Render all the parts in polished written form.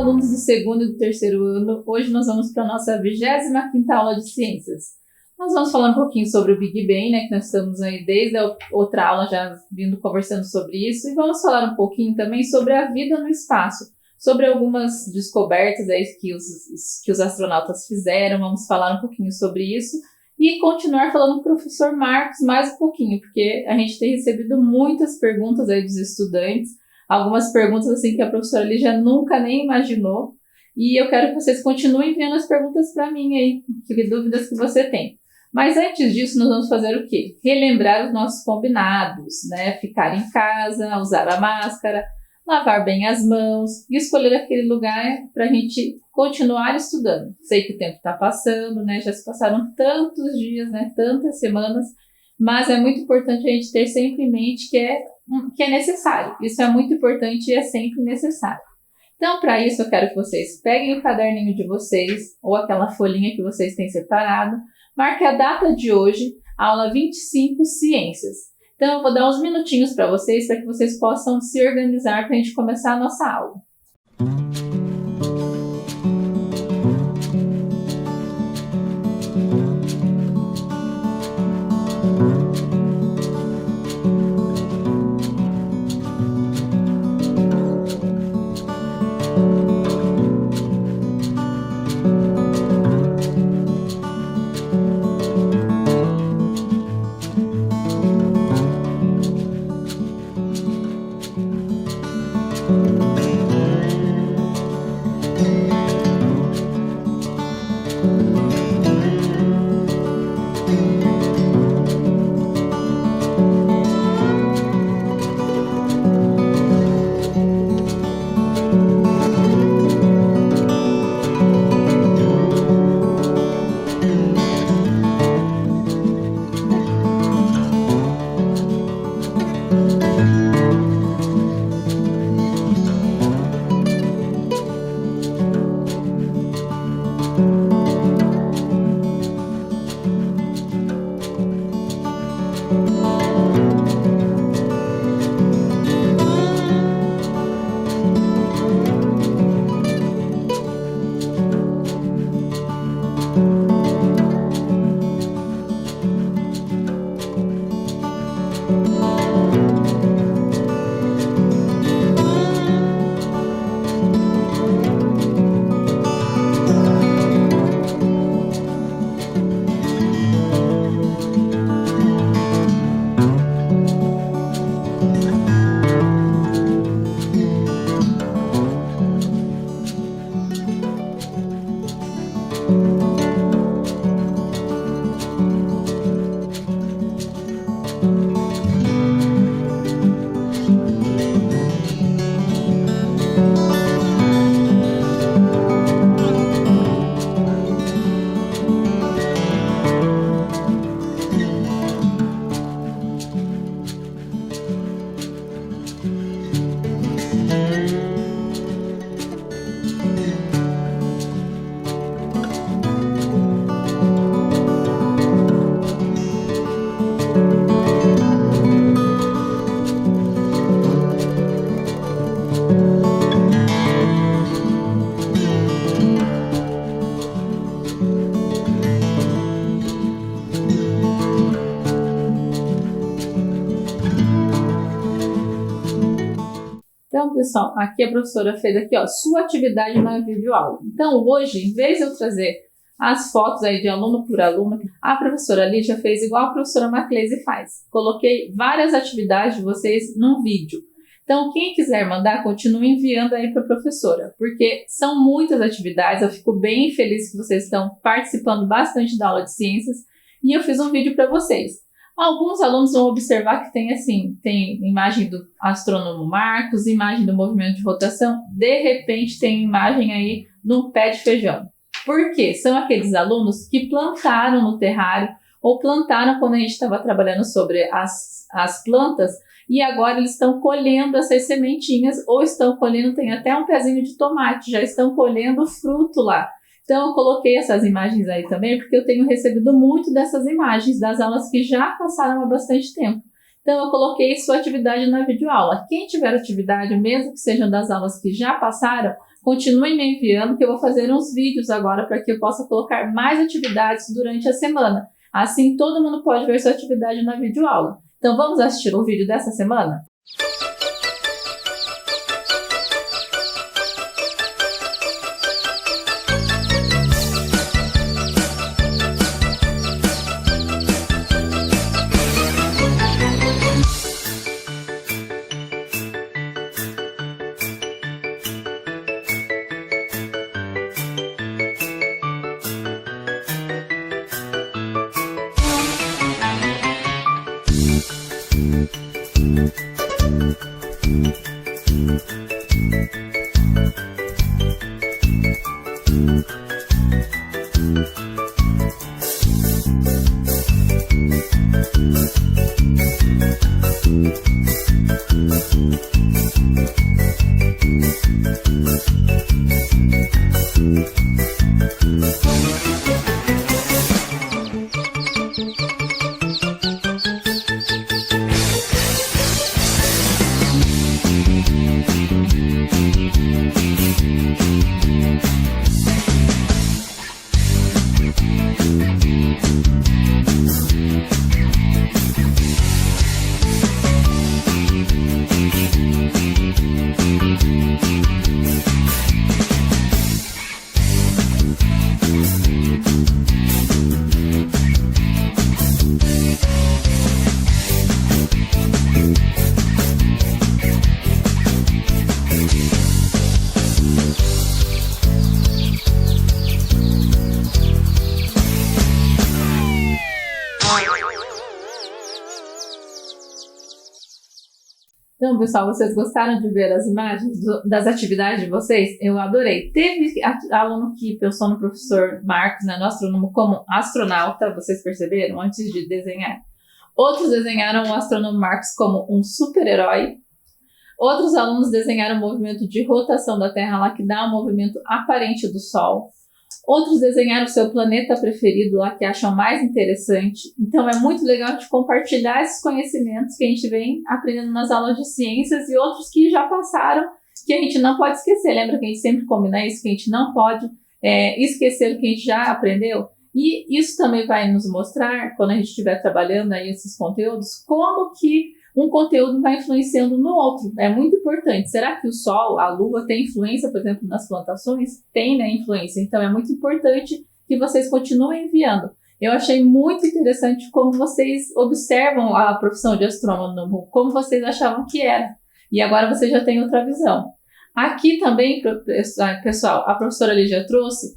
alunos do segundo e do terceiro ano. Hoje nós vamos para a nossa 25ª aula de ciências. Nós vamos falar um pouquinho sobre o Big Bang, né, que nós estamos aí desde a outra aula já vindo conversando sobre isso, e vamos falar um pouquinho também sobre a vida no espaço, sobre algumas descobertas aí que os astronautas fizeram. Vamos falar um pouquinho sobre isso e continuar falando com o professor Marcos mais um pouquinho, porque a gente tem recebido muitas perguntas aí dos estudantes, algumas perguntas assim que a professora Lígia nunca nem imaginou, e eu quero que vocês continuem enviando as perguntas para mim aí, que dúvidas que você tem. Mas antes disso, nós vamos fazer o quê? Relembrar os nossos combinados, né? Ficar em casa, usar a máscara, lavar bem as mãos e escolher aquele lugar para a gente continuar estudando. Sei que o tempo está passando, né? Já se passaram tantos dias, né? Tantas semanas, mas é muito importante a gente ter sempre em mente que é necessário. Isso é muito importante e é sempre necessário. Então, para isso, eu quero que vocês peguem o caderninho de vocês ou aquela folhinha que vocês têm separado, marque a data de hoje, aula 25, Ciências. Então, eu vou dar uns minutinhos para que vocês possam se organizar para a gente começar a nossa aula. Então, pessoal, aqui a professora fez aqui, ó, sua atividade na videoaula. Então, hoje, em vez de eu trazer as fotos aí de aluno por aluno, a professora Lígia fez igual a professora Macleise faz. Coloquei várias atividades de vocês num vídeo. Então, quem quiser mandar, continue enviando aí para a professora, porque são muitas atividades. Eu fico bem feliz que vocês estão participando bastante da aula de ciências e eu fiz um vídeo para vocês. Alguns alunos vão observar que tem imagem do astrônomo Marcos, imagem do movimento de rotação, de repente tem imagem aí de um pé de feijão. Por quê? São aqueles alunos que plantaram no terrário ou plantaram quando a gente estava trabalhando sobre as plantas e agora eles estão colhendo essas sementinhas ou estão colhendo, tem até um pezinho de tomate, já estão colhendo o fruto lá. Então, eu coloquei essas imagens aí também, porque eu tenho recebido muito dessas imagens das aulas que já passaram há bastante tempo. Então, eu coloquei sua atividade na videoaula. Quem tiver atividade, mesmo que sejam das aulas que já passaram, continuem me enviando, que eu vou fazer uns vídeos agora para que eu possa colocar mais atividades durante a semana. Assim, todo mundo pode ver sua atividade na videoaula. Então, vamos assistir o vídeo dessa semana? Então, pessoal, vocês gostaram de ver as imagens das atividades de vocês? Eu adorei. Teve aluno que pensou no professor Marcos, né, no astrônomo, como astronauta, vocês perceberam, antes de desenhar. Outros desenharam o astrônomo Marcos como um super-herói. Outros alunos desenharam o movimento de rotação da Terra, lá que dá um movimento aparente do Sol. Outros desenharam o seu planeta preferido lá, que acham mais interessante. Então é muito legal de compartilhar esses conhecimentos que a gente vem aprendendo nas aulas de ciências e outros que já passaram, que a gente não pode esquecer. Lembra que a gente sempre combina isso, que a gente não pode esquecer o que a gente já aprendeu? E isso também vai nos mostrar, quando a gente estiver trabalhando aí esses conteúdos, como que um conteúdo vai influenciando no outro. É muito importante. Será que o Sol, a Lua, tem influência, por exemplo, nas plantações? Tem, né, influência. Então, é muito importante que vocês continuem enviando. Eu achei muito interessante como vocês observam a profissão de astrônomo, como vocês achavam que era. E agora vocês já têm outra visão. Aqui também, pessoal, a professora Lígia trouxe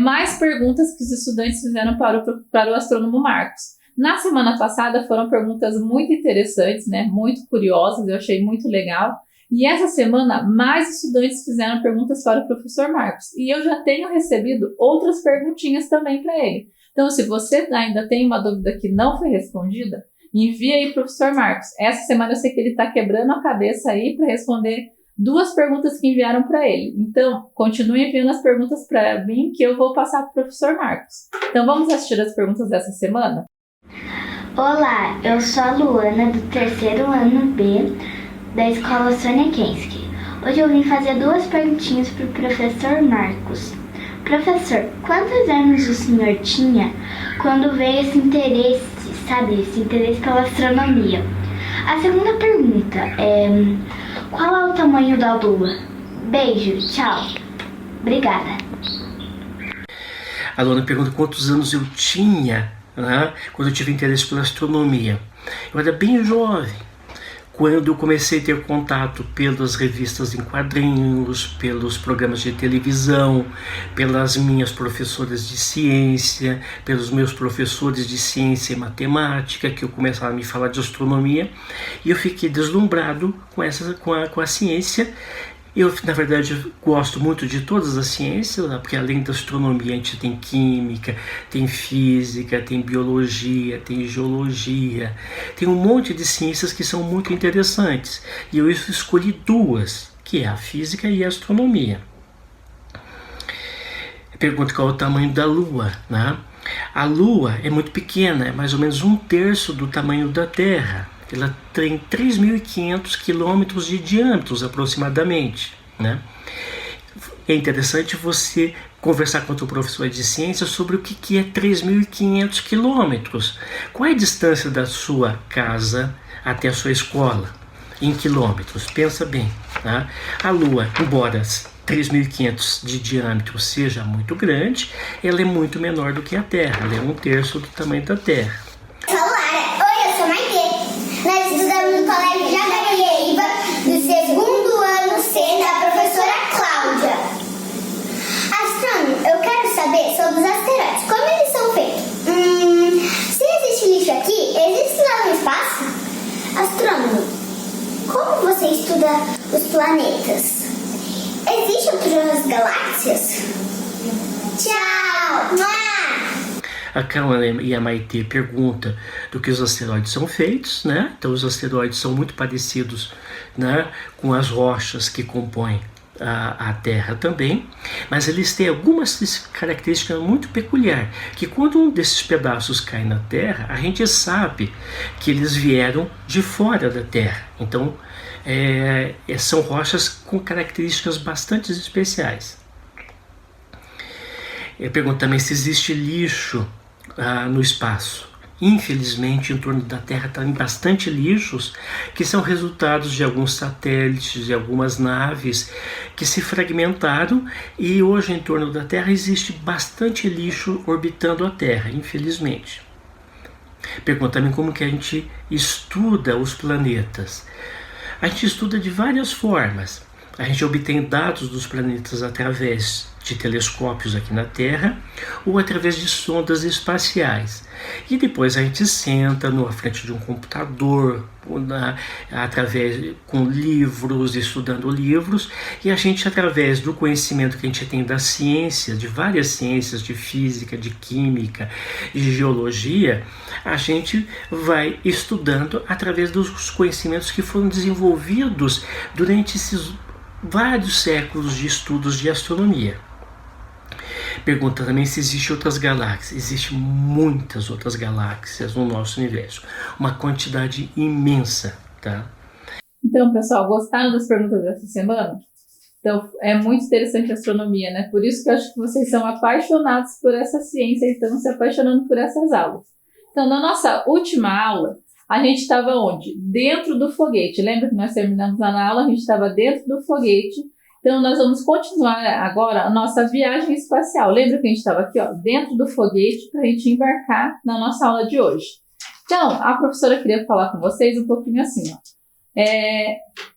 mais perguntas que os estudantes fizeram para o astrônomo Marcos. Na semana passada foram perguntas muito interessantes, né? Muito curiosas, eu achei muito legal. E essa semana mais estudantes fizeram perguntas para o professor Marcos. E eu já tenho recebido outras perguntinhas também para ele. Então, se você ainda tem uma dúvida que não foi respondida, envia aí para o professor Marcos. Essa semana eu sei que ele está quebrando a cabeça aí para responder 2 perguntas que enviaram para ele. Então, continue enviando as perguntas para mim que eu vou passar para o professor Marcos. Então, vamos assistir as perguntas dessa semana? Olá, eu sou a Luana, do 3º ano B, da Escola Sônia Kensky. Hoje eu vim fazer 2 perguntinhas para o professor Marcos. Professor, quantos anos o senhor tinha quando veio esse interesse, esse interesse pela astronomia? A segunda pergunta é, qual é o tamanho da Lua? Beijo, tchau. Obrigada. A Luana pergunta quantos anos eu tinha quando eu tive interesse pela astronomia. Eu era bem jovem, quando eu comecei a ter contato pelas revistas em quadrinhos, pelos programas de televisão, pelas minhas professoras de ciência, pelos meus professores de ciência e matemática, que eu começava a me falar de astronomia, e eu fiquei deslumbrado com a ciência. Eu, na verdade, gosto muito de todas as ciências, porque além da astronomia a gente tem química, tem física, tem biologia, tem geologia, tem um monte de ciências que são muito interessantes. E eu escolhi 2, que é a física e a astronomia. Pergunta qual é o tamanho da Lua, né? A Lua é muito pequena, é mais ou menos 1/3 do tamanho da Terra. Ela tem 3.500 quilômetros de diâmetro aproximadamente, né? é interessante você conversar com o teu professor de ciência sobre o que é 3.500 quilômetros. Qual é a distância da sua casa até a sua escola? Em quilômetros, pensa bem. Tá? A Lua, embora 3.500 de diâmetro seja muito grande, ela é muito menor do que a Terra. Ela é 1/3 do tamanho da Terra. Oi, eu sou Maite. Nós estudamos no Colégio Jacareiva, do 2º ano C, da professora Cláudia. Astrônomo, eu quero saber sobre os asteroides. Como eles são feitos? Se existe lixo aqui, existe lá no espaço? Astrônomo, como você estuda os planetas? Existem outras galáxias? Tchau! A Câmara e a Maitê perguntam do que os asteroides são feitos, né? Então os asteroides são muito parecidos, né, com as rochas que compõem a Terra também, mas eles têm algumas características muito peculiares, que quando um desses pedaços cai na Terra, a gente sabe que eles vieram de fora da Terra. Então são rochas com características bastante especiais. Eu pergunto também se existe lixo no espaço. Infelizmente, em torno da Terra tem bastante lixos que são resultados de alguns satélites, de algumas naves que se fragmentaram, e hoje em torno da Terra existe bastante lixo orbitando a Terra, infelizmente. Pergunta também como que a gente estuda os planetas. A gente estuda de várias formas. A gente obtém dados dos planetas através de telescópios aqui na Terra ou através de sondas espaciais. E depois a gente senta na frente de um computador, com livros, estudando livros, e a gente, através do conhecimento que a gente tem da ciência, de várias ciências, de física, de química, de geologia, a gente vai estudando através dos conhecimentos que foram desenvolvidos durante esses vários séculos de estudos de astronomia. Pergunta também se existem outras galáxias. Existem muitas outras galáxias no nosso universo. Uma quantidade imensa, tá? Então, pessoal, gostaram das perguntas dessa semana? Então, é muito interessante a astronomia, né? Por isso que eu acho que vocês são apaixonados por essa ciência e estão se apaixonando por essas aulas. Então, na nossa última aula, a gente estava onde? Dentro do foguete. Lembra que nós terminamos a aula? A gente estava dentro do foguete. Então, nós vamos continuar agora a nossa viagem espacial. Lembra que a gente estava aqui, ó, dentro do foguete, para a gente embarcar na nossa aula de hoje. Então, a professora queria falar com vocês um pouquinho assim, ó.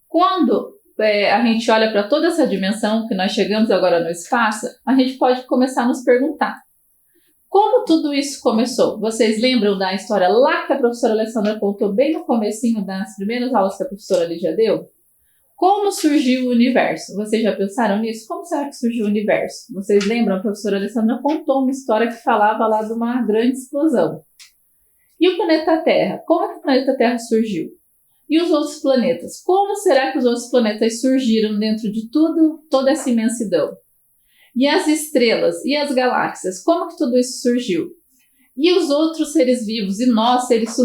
Quando a gente olha para toda essa dimensão que nós chegamos agora no espaço, a gente pode começar a nos perguntar: como tudo isso começou? Vocês lembram da história lá que a professora Alessandra contou bem no comecinho das primeiras aulas que a professora Lígia deu? Como surgiu o universo? Vocês já pensaram nisso? Como será que surgiu o universo? Vocês lembram? A professora Alessandra contou uma história que falava lá de uma grande explosão. E o planeta Terra? Como é que o planeta Terra surgiu? E os outros planetas? Como será que os outros planetas surgiram dentro de toda essa imensidão? E as estrelas? E as galáxias? Como que tudo isso surgiu? E os outros seres vivos? E nós, seres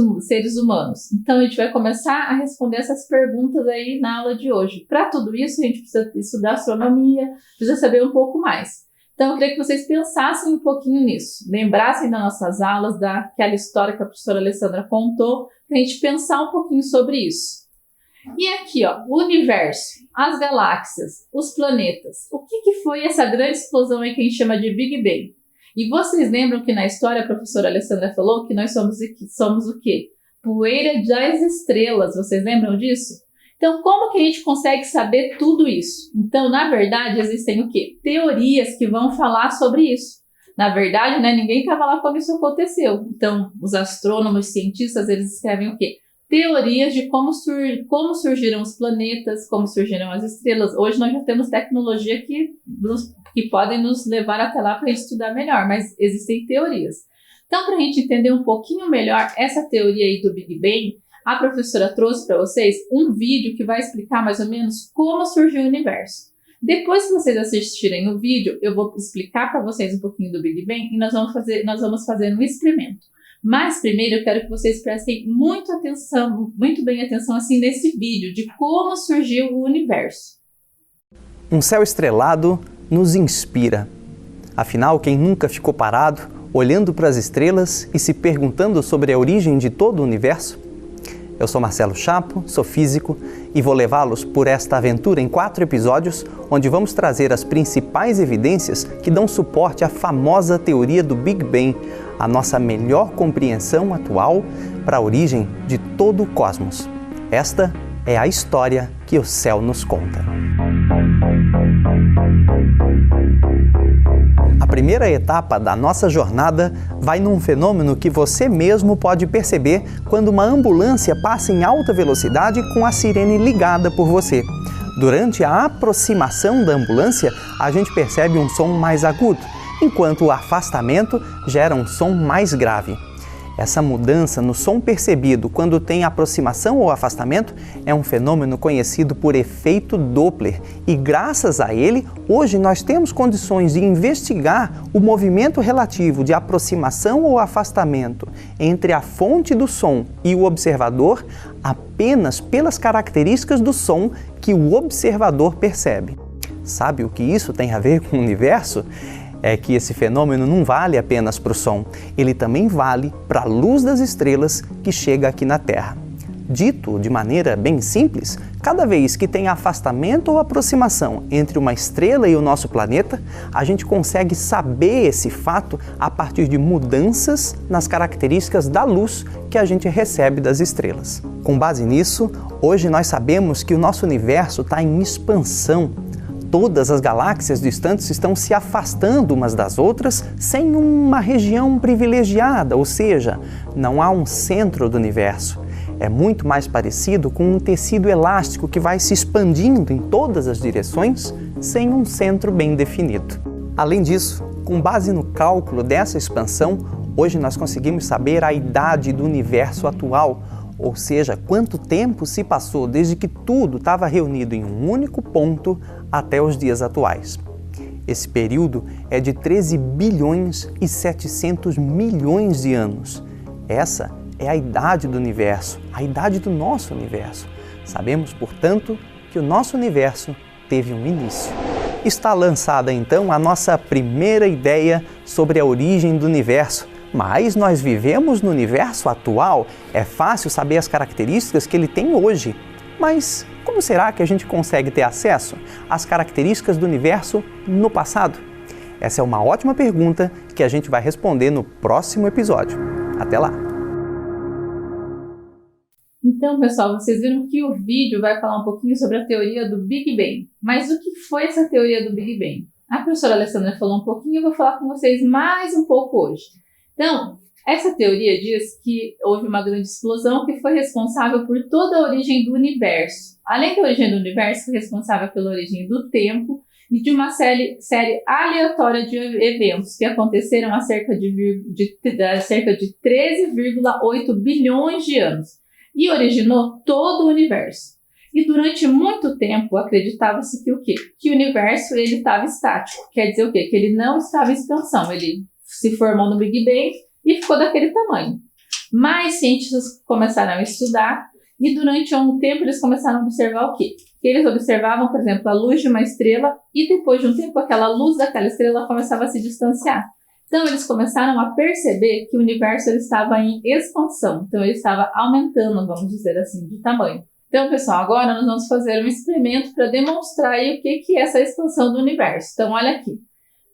humanos? Então, a gente vai começar a responder essas perguntas aí na aula de hoje. Para tudo isso, a gente precisa estudar astronomia, precisa saber um pouco mais. Então, eu queria que vocês pensassem um pouquinho nisso. Lembrassem das nossas aulas, daquela história que a professora Alessandra contou, para a gente pensar um pouquinho sobre isso. E aqui, ó, o universo, as galáxias, os planetas. O que foi essa grande explosão aí que a gente chama de Big Bang? E vocês lembram que na história a professora Alessandra falou que nós somos o quê? Poeira das estrelas. Vocês lembram disso? Então, como que a gente consegue saber tudo isso? Então, na verdade, existem o quê? Teorias que vão falar sobre isso. Na verdade, né, ninguém estava lá quando isso aconteceu. Então, os astrônomos, cientistas, eles escrevem o quê? Teorias de como surgiram os planetas, como surgiram as estrelas. Hoje nós já temos tecnologia que podem nos levar até lá para a gente estudar melhor, mas existem teorias. Então, para a gente entender um pouquinho melhor essa teoria aí do Big Bang, a professora trouxe para vocês um vídeo que vai explicar mais ou menos como surgiu o universo. Depois que vocês assistirem o vídeo, eu vou explicar para vocês um pouquinho do Big Bang e nós vamos fazer um experimento. Mas primeiro eu quero que vocês prestem muito bem atenção assim nesse vídeo de como surgiu o universo. Um céu estrelado nos inspira. Afinal, quem nunca ficou parado, olhando para as estrelas e se perguntando sobre a origem de todo o universo? Eu sou Marcelo Chapo, sou físico e vou levá-los por esta aventura em 4 episódios, onde vamos trazer as principais evidências que dão suporte à famosa teoria do Big Bang, a nossa melhor compreensão atual para a origem de todo o cosmos. Esta é a história que o céu nos conta. A primeira etapa da nossa jornada vai num fenômeno que você mesmo pode perceber quando uma ambulância passa em alta velocidade com a sirene ligada por você. Durante a aproximação da ambulância, a gente percebe um som mais agudo, enquanto o afastamento gera um som mais grave. Essa mudança no som percebido quando tem aproximação ou afastamento é um fenômeno conhecido por efeito Doppler e, graças a ele, hoje nós temos condições de investigar o movimento relativo de aproximação ou afastamento entre a fonte do som e o observador apenas pelas características do som que o observador percebe. Sabe o que isso tem a ver com o universo? É que esse fenômeno não vale apenas para o som, ele também vale para a luz das estrelas que chega aqui na Terra. Dito de maneira bem simples, cada vez que tem afastamento ou aproximação entre uma estrela e o nosso planeta, a gente consegue saber esse fato a partir de mudanças nas características da luz que a gente recebe das estrelas. Com base nisso, hoje nós sabemos que o nosso universo está em expansão. Todas as galáxias distantes estão se afastando umas das outras sem uma região privilegiada, ou seja, não há um centro do universo. É muito mais parecido com um tecido elástico que vai se expandindo em todas as direções sem um centro bem definido. Além disso, com base no cálculo dessa expansão, hoje nós conseguimos saber a idade do universo atual, ou seja, quanto tempo se passou desde que tudo estava reunido em um único ponto até os dias atuais. Esse período é de 13 bilhões e 700 milhões de anos. Essa é a idade do universo, a idade do nosso universo. Sabemos, portanto, que o nosso universo teve um início. Está lançada então a nossa primeira ideia sobre a origem do universo. Mas nós vivemos no universo atual, é fácil saber as características que ele tem hoje. Mas como será que a gente consegue ter acesso às características do universo no passado? Essa é uma ótima pergunta que a gente vai responder no próximo episódio. Até lá! Então, pessoal, vocês viram que o vídeo vai falar um pouquinho sobre a teoria do Big Bang. Mas o que foi essa teoria do Big Bang? A professora Alessandra falou um pouquinho e eu vou falar com vocês mais um pouco hoje. Então, essa teoria diz que houve uma grande explosão que foi responsável por toda a origem do universo. Além da origem do universo, foi responsável pela origem do tempo e de uma série aleatória de eventos que aconteceram há cerca de 13,8 bilhões de anos e originou todo o universo. E durante muito tempo acreditava-se que o quê? Que o universo ele estava estático. Quer dizer o quê? Que ele não estava em expansão, ele se formou no Big Bang e ficou daquele tamanho. Mas cientistas começaram a estudar e durante um tempo eles começaram a observar o quê? Que eles observavam, por exemplo, a luz de uma estrela e depois de um tempo aquela luz daquela estrela começava a se distanciar. Então eles começaram a perceber que o universo ele estava em expansão, então ele estava aumentando, vamos dizer assim, de tamanho. Então, pessoal, agora nós vamos fazer um experimento para demonstrar aí o que é essa expansão do universo. Então, olha aqui.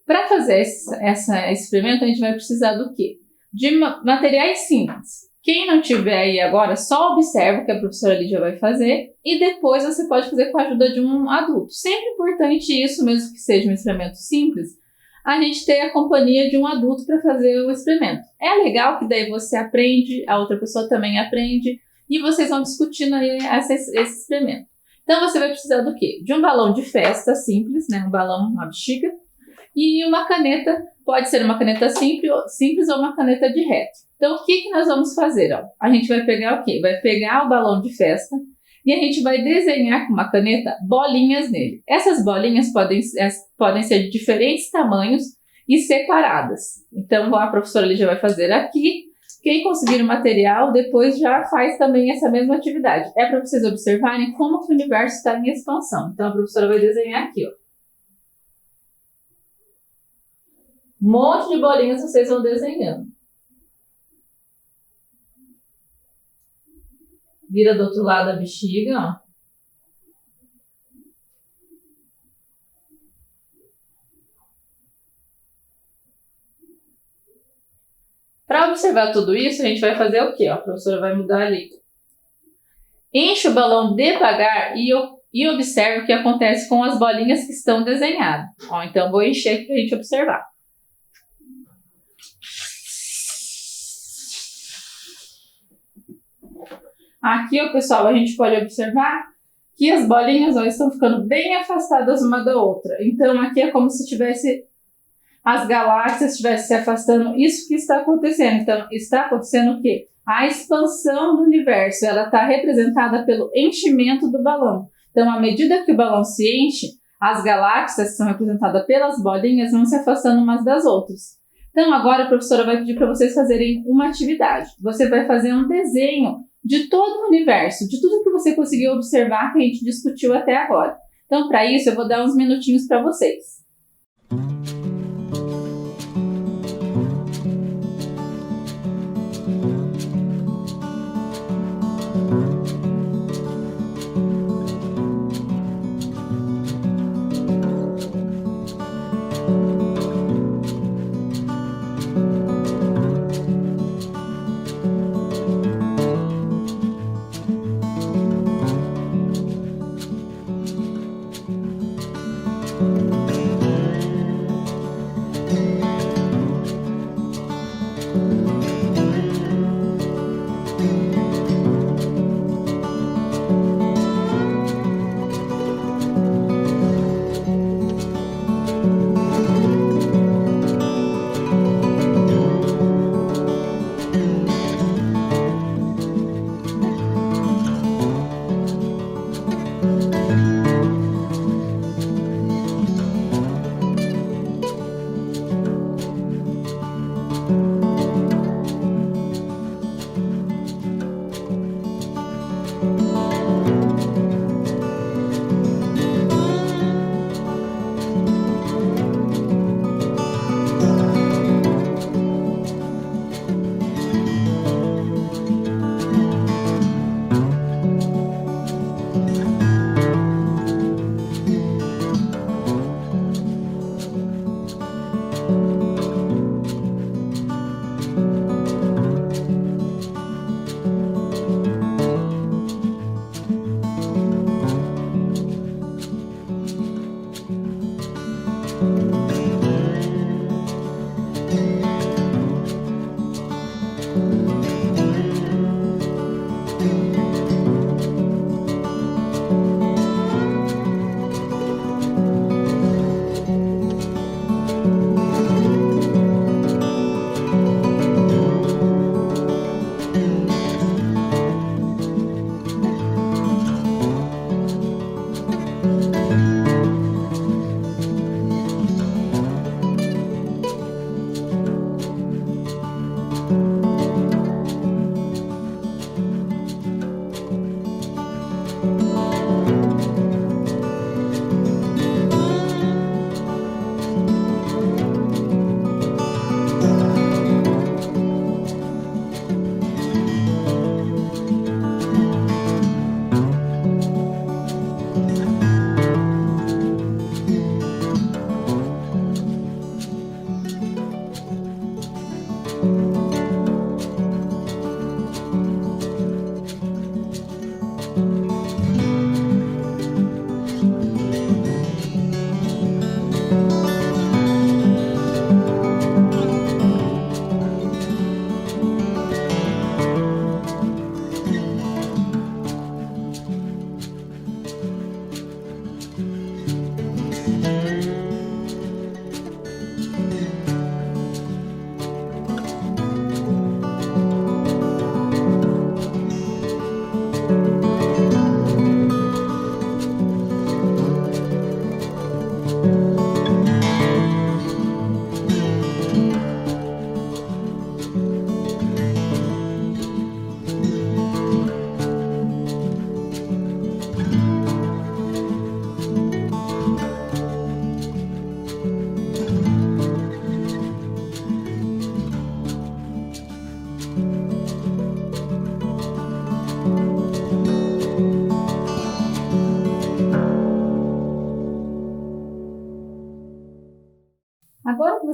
Para fazer esse experimento, a gente vai precisar do quê? De materiais simples. Quem não tiver aí agora, só observa o que a professora Lídia vai fazer e depois você pode fazer com a ajuda de um adulto. Sempre importante isso, mesmo que seja um experimento simples, a gente ter a companhia de um adulto para fazer o experimento. É legal que daí você aprende, a outra pessoa também aprende e vocês vão discutindo aí esse experimento. Então você vai precisar do quê? De um balão de festa simples, né? Um balão, uma bexiga, e uma caneta, pode ser uma caneta simples ou uma caneta de reto. Então, o que nós vamos fazer? Ó? A gente vai pegar o quê? Vai pegar o balão de festa e a gente vai desenhar com uma caneta bolinhas nele. Essas bolinhas podem ser de diferentes tamanhos e separadas. Então, a professora Lígia vai fazer aqui. Quem conseguir o material, depois já faz também essa mesma atividade. É para vocês observarem como que o universo está em expansão. Então, a professora vai desenhar aqui, ó. Um monte de bolinhas vocês vão desenhando. Vira do outro lado a bexiga, ó. Para observar tudo isso, a gente vai fazer o quê? Ó, a professora vai mudar ali. Enche o balão devagar e observe o que acontece com as bolinhas que estão desenhadas. Ó, então, vou encher aqui para a gente observar. Aqui, ó, pessoal, a gente pode observar que as bolinhas, ó, estão ficando bem afastadas uma da outra. Então, aqui é como se tivesse as galáxias estivessem se afastando. Isso que está acontecendo. Então, está acontecendo o quê? A expansão do universo. Ela está representada pelo enchimento do balão. Então, à medida que o balão se enche, as galáxias, que são representadas pelas bolinhas, vão se afastando umas das outras. Então, agora a professora vai pedir para vocês fazerem uma atividade. Você vai fazer um desenho de todo o universo, de tudo que você conseguiu observar que a gente discutiu até agora. Então, para isso, eu vou dar uns minutinhos para vocês.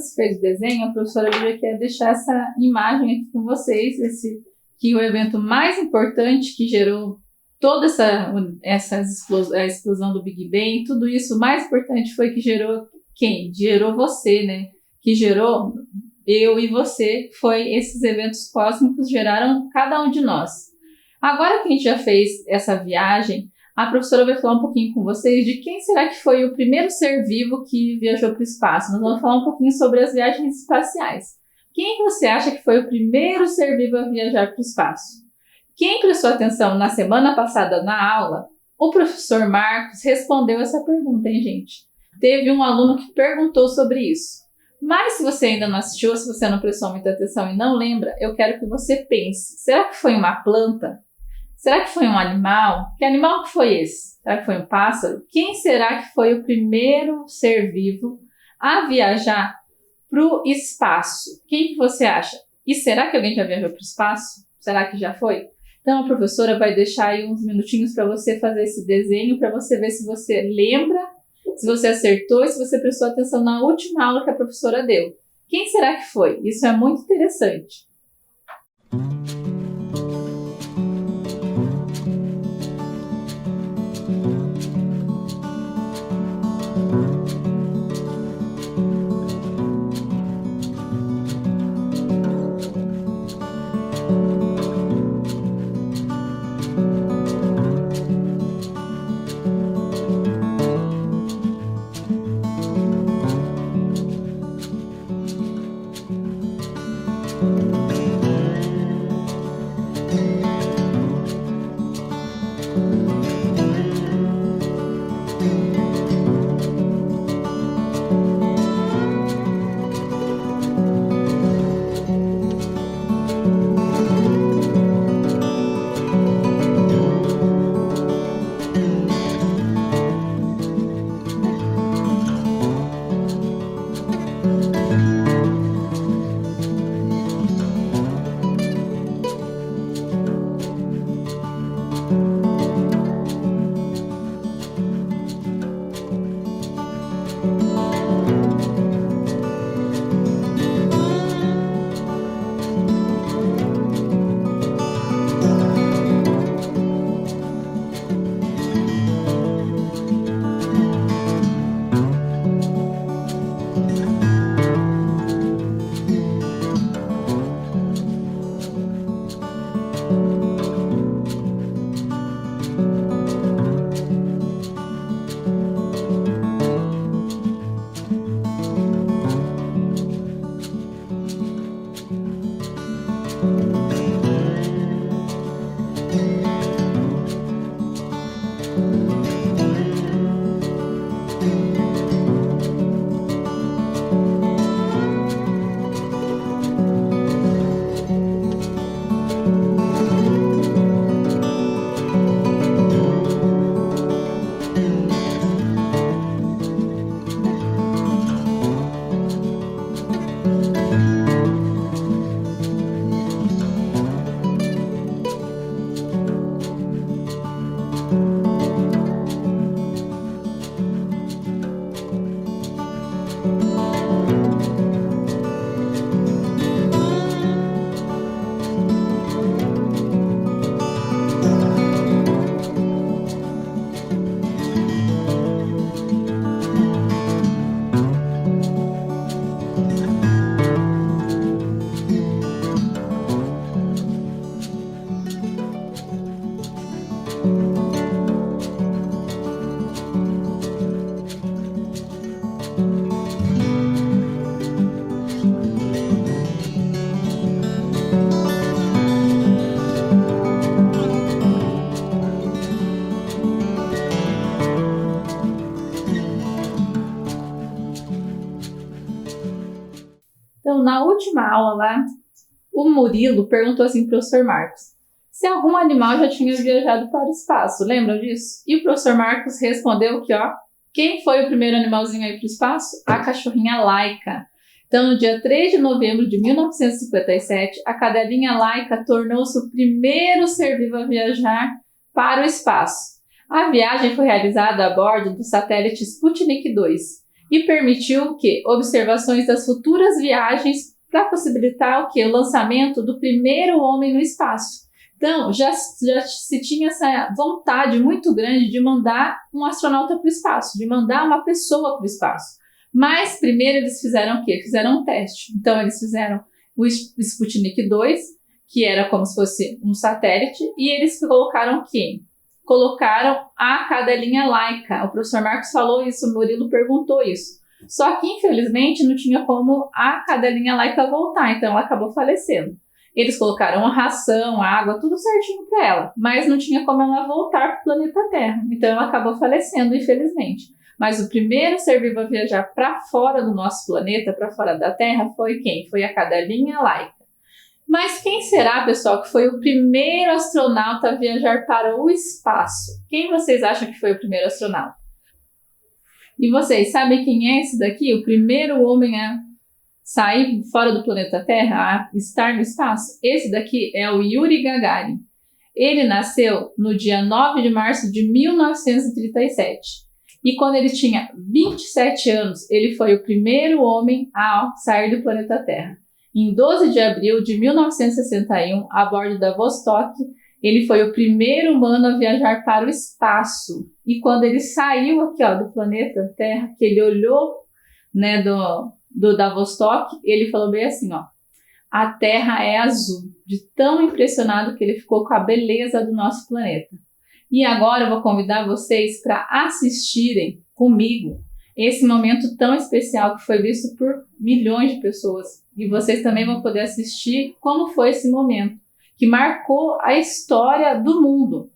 você fez o desenho, a professora Lívia quer deixar essa imagem aqui com vocês, que o evento mais importante que gerou toda a explosão do Big Bang, tudo isso, o mais importante foi que gerou quem? Gerou você, né? Que gerou eu e você, foi esses eventos cósmicos geraram cada um de nós. Agora que a gente já fez essa viagem, a professora vai falar um pouquinho com vocês de quem será que foi o primeiro ser vivo que viajou para o espaço. Nós vamos falar um pouquinho sobre as viagens espaciais. Quem você acha que foi o primeiro ser vivo a viajar para o espaço? Quem prestou atenção na semana passada na aula, o professor Marcos respondeu essa pergunta, hein, gente? Teve um aluno que perguntou sobre isso. Mas se você ainda não assistiu, se você não prestou muita atenção e não lembra, eu quero que você pense. Será que foi uma planta? Será que foi um animal? Que animal que foi esse? Será que foi um pássaro? Quem será que foi o primeiro ser vivo a viajar para o espaço? Quem que você acha? E será que alguém já viajou para o espaço? Será que já foi? Então a professora vai deixar aí uns minutinhos para você fazer esse desenho, para você ver se você lembra, se você acertou e se você prestou atenção na última aula que a professora deu. Quem será que foi? Isso é muito interessante. Então, na última aula lá, o Murilo perguntou assim para o professor Marcos se algum animal já tinha viajado para o espaço. Lembram disso? E o professor Marcos respondeu que, quem foi o primeiro animalzinho aí para o espaço? A cachorrinha Laika. Então, no dia 3 de novembro de 1957, a cadelinha Laika tornou-se o primeiro ser vivo a viajar para o espaço. A viagem foi realizada a bordo do satélite Sputnik 2. e permitiu o quê? Observações das futuras viagens para possibilitar o quê? O lançamento do primeiro homem no espaço. Então, já se tinha essa vontade muito grande de mandar um astronauta para o espaço, de mandar uma pessoa para o espaço. Mas, primeiro, eles fizeram o quê? Fizeram um teste. Então, eles fizeram o Sputnik 2, que era como se fosse um satélite, e eles colocaram quem? Colocaram a cadelinha Laika. O professor Marcos falou isso, o Murilo perguntou isso. Só que, infelizmente, não tinha como a cadelinha Laika voltar, então ela acabou falecendo. Eles colocaram a ração, a água, tudo certinho para ela, mas não tinha como ela voltar para o planeta Terra. Então ela acabou falecendo, infelizmente. Mas o primeiro ser vivo a viajar para fora do nosso planeta, para fora da Terra, foi quem? Foi a cadelinha Laika. Mas quem será, pessoal, que foi o primeiro astronauta a viajar para o espaço? Quem vocês acham que foi o primeiro astronauta? E vocês sabem quem é esse daqui? O primeiro homem a sair fora do planeta Terra, a estar no espaço? Esse daqui é o Yuri Gagarin. Ele nasceu no dia 9 de março de 1937. E quando ele tinha 27 anos, ele foi o primeiro homem a sair do planeta Terra. Em 12 de abril de 1961, a bordo da Vostok, ele foi o primeiro humano a viajar para o espaço. E quando ele saiu aqui, do planeta Terra, que ele olhou, né, da Vostok, ele falou bem assim, a Terra é azul, de tão impressionado que ele ficou com a beleza do nosso planeta. E agora eu vou convidar vocês para assistirem comigo esse momento tão especial que foi visto por milhões de pessoas. E vocês também vão poder assistir como foi esse momento, que marcou a história do mundo.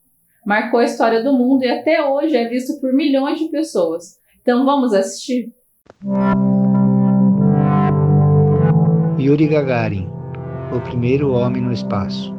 Marcou a história do mundo e até hoje é visto por milhões de pessoas. Então vamos assistir? Yuri Gagarin, o primeiro homem no espaço.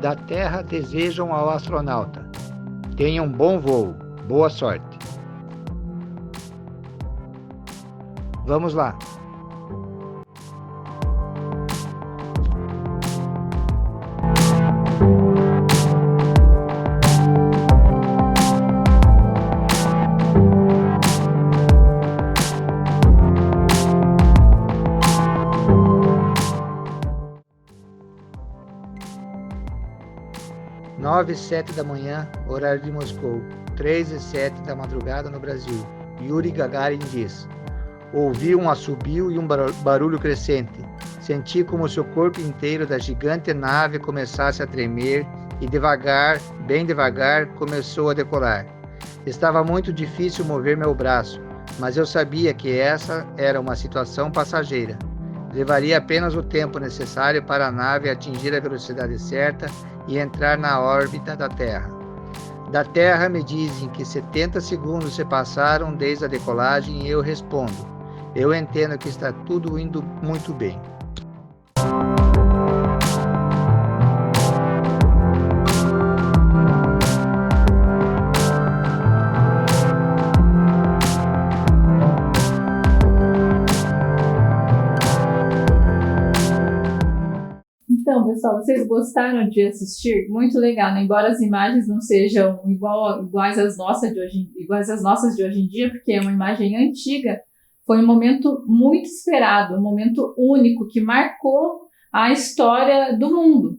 Da Terra desejam ao astronauta: tenha um bom voo, boa sorte. Vamos lá. Nove e 7 da manhã, horário de Moscou, 3 e 7 da madrugada no Brasil. Yuri Gagarin diz: ouvi um assobio e um barulho crescente. Senti como seu corpo inteiro da gigante nave começasse a tremer e devagar, bem devagar, começou a decolar. Estava muito difícil mover meu braço, mas eu sabia que essa era uma situação passageira. Levaria apenas o tempo necessário para a nave atingir a velocidade certa e entrar na órbita da Terra. Da Terra me dizem que 70 segundos se passaram desde a decolagem e eu respondo: eu entendo que está tudo indo muito bem. Então, pessoal, vocês gostaram de assistir? Muito legal, né? Embora as imagens não sejam iguais às nossas de hoje em dia, porque é uma imagem antiga, Foi um momento muito esperado, um momento único que marcou a história do mundo.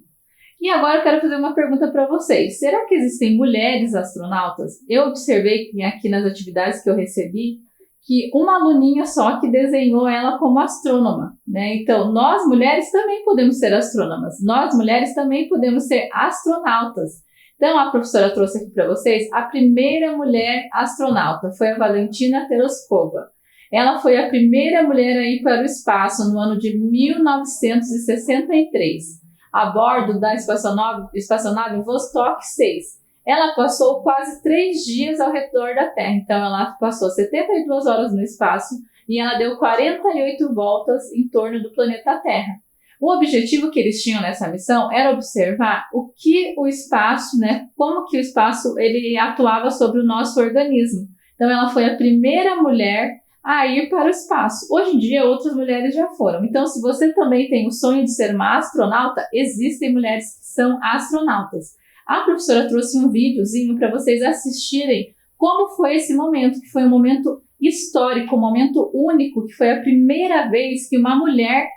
E agora eu quero fazer uma pergunta para vocês. Será que existem mulheres astronautas? Eu observei aqui nas atividades que eu recebi que uma aluninha só que desenhou ela como astrônoma, né? Então, nós mulheres também podemos ser astrônomas. Nós mulheres também podemos ser astronautas. Então, a professora trouxe aqui para vocês a primeira mulher astronauta. Foi a Valentina Tereshkova. Ela foi a primeira mulher a ir para o espaço no ano de 1963, a bordo da espaçonave Vostok 6. Ela passou quase 3 dias ao redor da Terra, então ela passou 72 horas no espaço e ela deu 48 voltas em torno do planeta Terra. O objetivo que eles tinham nessa missão era observar o que o espaço, né, como que o espaço ele atuava sobre o nosso organismo. Então ela foi a primeira mulher a ir para o espaço. Hoje em dia, outras mulheres já foram. Então, se você também tem o sonho de ser uma astronauta, existem mulheres que são astronautas. A professora trouxe um videozinho para vocês assistirem como foi esse momento, que foi um momento histórico, um momento único, que foi a primeira vez que uma mulher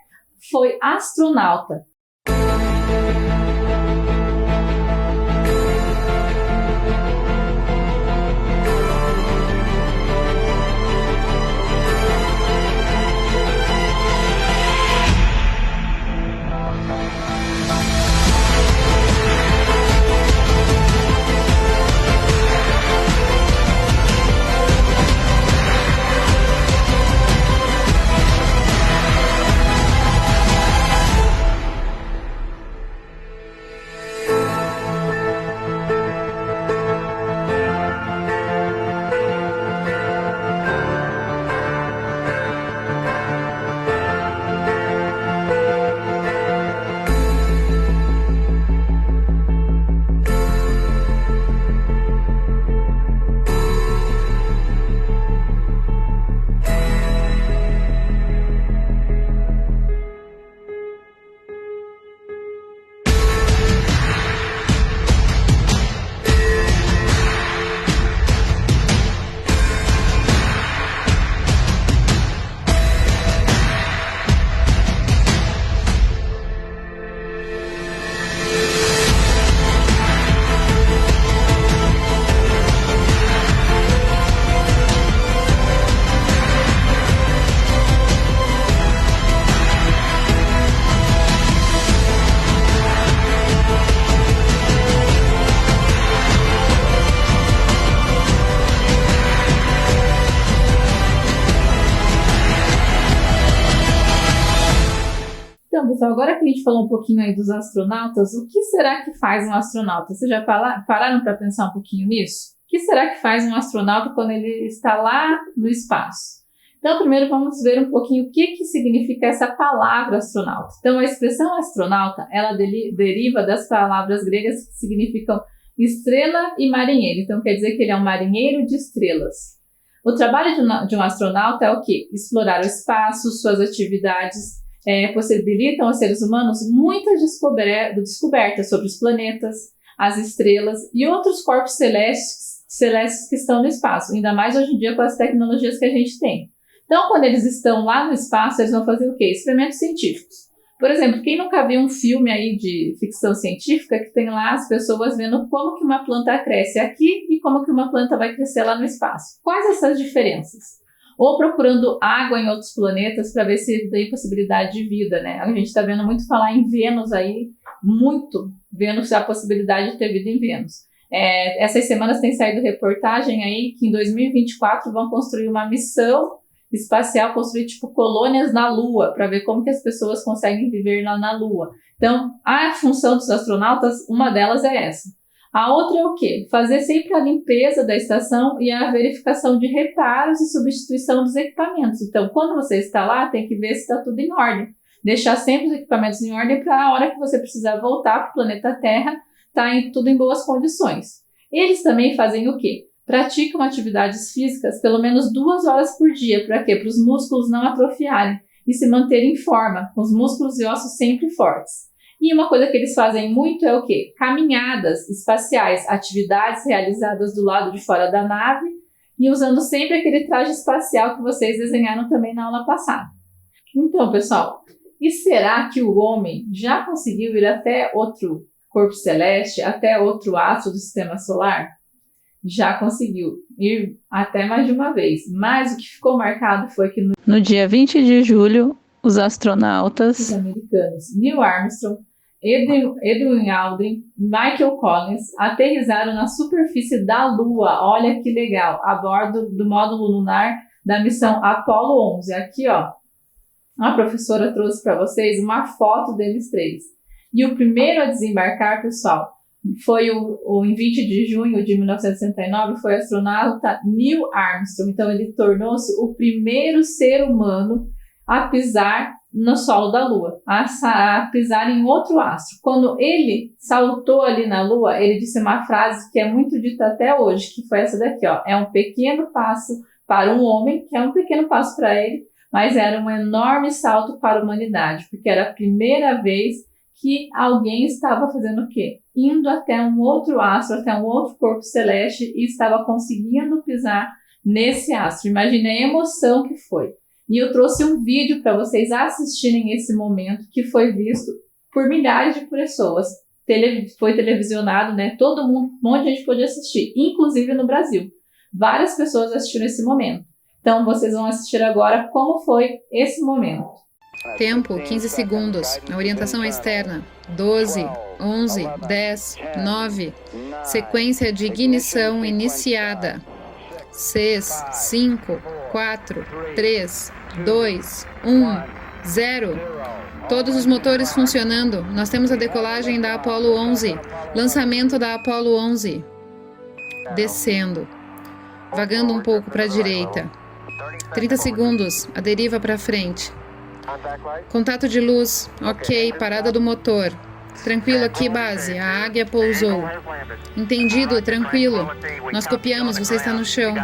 foi astronauta. Então, pessoal, agora que a gente falou um pouquinho aí dos astronautas, o que será que faz um astronauta? Vocês já pararam para pensar um pouquinho nisso? O que será que faz um astronauta quando ele está lá no espaço? Então, primeiro vamos ver um pouquinho o que significa essa palavra astronauta. Então, a expressão astronauta, ela deriva das palavras gregas que significam estrela e marinheiro. Então, quer dizer que ele é um marinheiro de estrelas. O trabalho de um astronauta é o quê? Explorar o espaço, suas atividades possibilitam aos seres humanos muitas descobertas sobre os planetas, as estrelas e outros corpos celestes que estão no espaço, ainda mais hoje em dia com as tecnologias que a gente tem. Então, quando eles estão lá no espaço, eles vão fazer o quê? Experimentos científicos. Por exemplo, quem nunca viu um filme aí de ficção científica que tem lá as pessoas vendo como que uma planta cresce aqui e como que uma planta vai crescer lá no espaço? Quais essas diferenças? Ou procurando água em outros planetas para ver se tem possibilidade de vida, né? A gente está vendo muito falar em Vênus aí, muito vendo se há possibilidade de ter vida em Vênus. Essas semanas tem saído reportagem aí que em 2024 vão construir uma missão espacial, construir tipo colônias na Lua, para ver como que as pessoas conseguem viver lá na Lua. Então, a função dos astronautas, uma delas é essa. A outra é o quê? Fazer sempre a limpeza da estação e a verificação de reparos e substituição dos equipamentos. Então, quando você está lá, tem que ver se está tudo em ordem. Deixar sempre os equipamentos em ordem para a hora que você precisar voltar para o planeta Terra, tá tudo em boas condições. Eles também fazem o quê? Praticam atividades físicas pelo menos 2 horas por dia. Para quê? Para os músculos não atrofiarem e se manterem em forma, com os músculos e ossos sempre fortes. E uma coisa que eles fazem muito é o quê? Caminhadas espaciais, atividades realizadas do lado de fora da nave e usando sempre aquele traje espacial que vocês desenharam também na aula passada. Então, pessoal, e será que o homem já conseguiu ir até outro corpo celeste, até outro astro do sistema solar? Já conseguiu ir até mais de uma vez, mas o que ficou marcado foi que no dia 20 de julho, os astronautas americanos Neil Armstrong, Edwin Aldrin e Michael Collins aterrissaram na superfície da Lua, olha que legal, a bordo do módulo lunar da missão Apollo 11. Aqui, ó, a professora trouxe para vocês uma foto deles três. E o primeiro a desembarcar, pessoal, foi em 20 de junho de 1969, foi o astronauta Neil Armstrong. Então, ele tornou-se o primeiro ser humano a pisar no solo da Lua, a pisar em outro astro. Quando ele saltou ali na Lua, ele disse uma frase que é muito dita até hoje, que foi essa daqui, ó: é um pequeno passo para um homem, que é um pequeno passo para ele, mas era um enorme salto para a humanidade, porque era a primeira vez que alguém estava fazendo o quê? Indo até um outro astro, até um outro corpo celeste e estava conseguindo pisar nesse astro. Imagine a emoção que foi. E eu trouxe um vídeo para vocês assistirem esse momento, que foi visto por milhares de pessoas. Foi televisionado, né? Todo mundo, um monte de gente pôde assistir, inclusive no Brasil. Várias pessoas assistiram esse momento. Então, vocês vão assistir agora como foi esse momento. Tempo, 15 segundos. A orientação é externa. 12, 11, 10, 9. Sequência de ignição iniciada. 6, 5, 4, 3, 2, 1, 0. Todos os motores funcionando. Nós temos a decolagem da Apollo 11. Lançamento da Apollo 11. Descendo. Vagando um pouco para a direita. 30 segundos. A deriva para frente. Contato de luz. Ok. Parada do motor. Tranquilo aqui, base. A águia pousou. Entendido, tranquilo. Nós copiamos, você está no chão.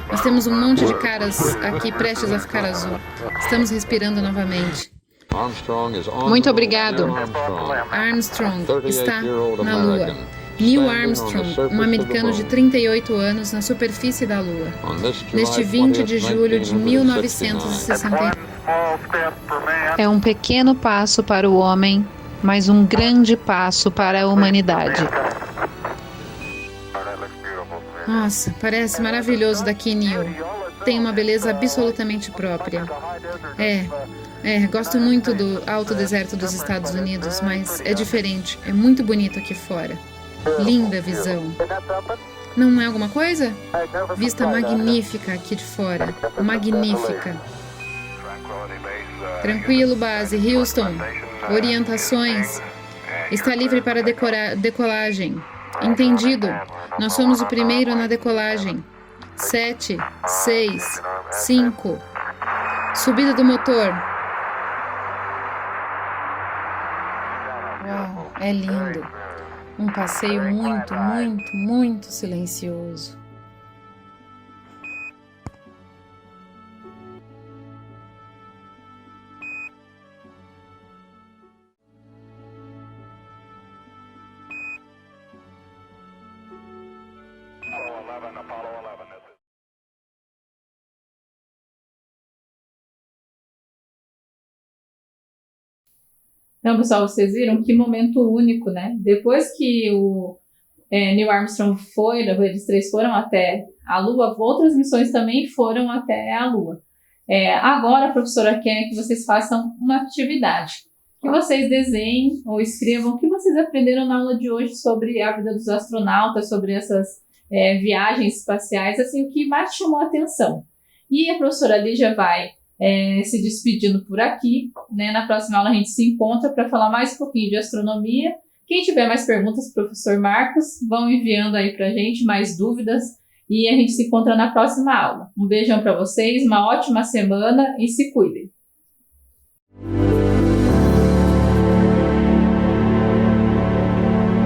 Nós temos um monte de caras aqui prestes a ficar azul. Estamos respirando novamente. Muito obrigado. Armstrong está na Lua. Neil Armstrong, um americano de 38 anos na superfície da Lua. Neste 20 de julho de 1960. É um pequeno passo para o homem, mas um grande passo para a humanidade. Nossa, parece maravilhoso daqui, Neil. Tem uma beleza absolutamente própria. Gosto muito do alto deserto dos Estados Unidos, mas é diferente. É muito bonito aqui fora. Linda visão. Não é alguma coisa? Vista magnífica aqui de fora. Magnífica. Tranquilo, base. Houston. Orientações. Está livre para decolagem. Entendido. Nós somos o primeiro na decolagem. 7, 6, 5. Subida do motor. Uau, é lindo. Um passeio muito, muito, muito silencioso. Então, pessoal, vocês viram que momento único, né? Depois que o Neil Armstrong eles três foram até a Lua, outras missões também foram até a Lua. Agora, a professora quer que vocês façam uma atividade, que vocês desenhem ou escrevam o que vocês aprenderam na aula de hoje sobre a vida dos astronautas, sobre essas viagens espaciais, assim, o que mais chamou a atenção. E a professora Lígia vai se despedindo por aqui, né? Na próxima aula a gente se encontra para falar mais um pouquinho de astronomia. Quem tiver mais perguntas, professor Marcos, vão enviando aí para a gente mais dúvidas e a gente se encontra na próxima aula. Um beijão para vocês, uma ótima semana e se cuidem.